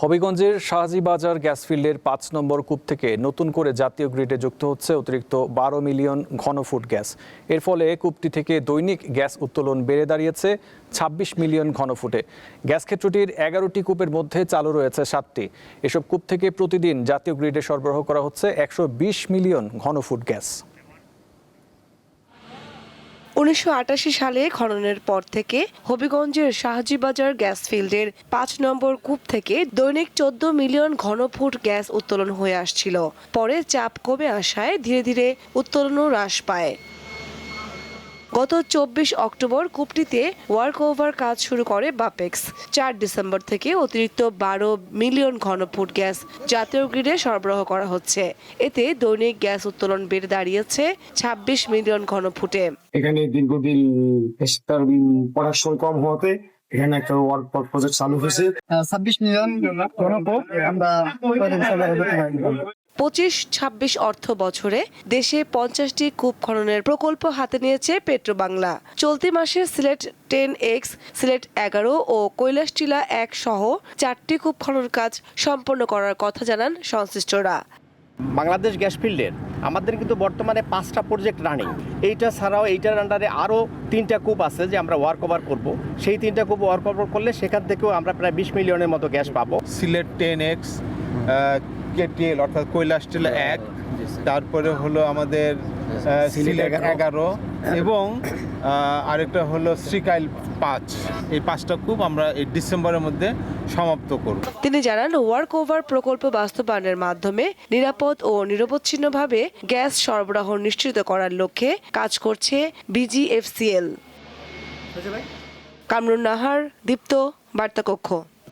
হবিগঞ্জের শাহজিবাজার গ্যাস ফিল্ডের ৫ নম্বর কূপ থেকে নতুন করে জাতীয় গ্রিডে যুক্ত হচ্ছে অতিরিক্ত ১২ মিলিয়ন ঘনফুট গ্যাস। এর ফলে কূপটি থেকে দৈনিক গ্যাস উত্তোলন বেড়ে দাঁড়িয়েছে ২৬ মিলিয়ন ঘনফুটে। গ্যাস ক্ষেত্রটির ১১টি কূপের মধ্যে চালু রয়েছে ৭টি। এসব কূপ থেকে প্রতিদিন জাতীয় গ্রিডে সরবরাহ করা হচ্ছে ১২০ মিলিয়ন ঘনফুট গ্যাস। ১৯৮৮ সালে খননের পর থেকে হবিগঞ্জের শাহজিবাজার গ্যাস ফিল্ডের ৫ নম্বর কূপ থেকে দৈনিক ১৪ মিলিয়ন ঘনফুট গ্যাস উত্তোলন হয়ে আসছিল। পরে চাপ কমে আসায় ধীরে ধীরে উত্তোলনও হ্রাস পায়। গত ২৪ অক্টোবর কূপটিতে ওয়ার্ক ওভার কাজ শুরু করে বাপেক্স। ৪ ডিসেম্বর থেকে অতিরিক্ত ১২ মিলিয়ন ঘনফুট গ্যাস জাতীয় গ্রিডে সরবরাহ করা হচ্ছে। এতে দৈনিক গ্যাস উত্তোলন বেড়ে দাঁড়িয়েছে ২৬ মিলিয়ন ঘনফুটে। এখানে দীর্ঘদিন প্রোডাকশন কম হওয়াতে এখানে একটা ওয়ার্ক প্রজেক্ট চালু হয়েছে। ২৬ মিলিয়ন ঘনফুট আমরা ২৫-২৬ অর্থ বছরে দেশে ৫০টি কূপ খননের প্রকল্প হাতে নিয়েছে পেট্রোবাংলা। চলতি মাসে সিলেট 10X, সিলেট ১১ ও কৈলাসটিলা ১ সহ ৪টি কূপ খনন কাজ সম্পন্ন করার কথা জানান সংশ্লিষ্টরা। বাংলাদেশ গ্যাস ফিল্ডের আমাদের কিন্তু বর্তমানে ৫টা প্রজেক্ট রানিং। এইটা ছাড়াও এইটার আন্ডারে আরও 3টা কূপ আছে যে আমরা ওয়ার্ক ওভার করবো। সেই 3টা কূপ ওয়ার্ক ওভার করলে সেখান থেকেও আমরা প্রায় ২০ মিলিয়নের মতো গ্যাস পাবো। সিলেট 10X, কেটিএল অর্থাৎ কৈলাসটিলা ১, তারপরে হলো আমাদের সিলেট ১১ এবং আরেকটা হলো শ্রীকাইল ৫। এই 5টা কূপ আমরা এই ডিসেম্বরের মধ্যে সমাপ্ত করব। তিনি জানান, ওয়ার্ক ওভার প্রকল্প বাস্তবায়নের মাধ্যমে নিরাপদ ও নিরবচ্ছিন্নভাবে গ্যাস সরবরাহ নিশ্চিত করার লক্ষ্যে কাজ করছে বিজিএফসিএল। কামরুন নাহার, দীপ্ত, বার্তা কক্ষ।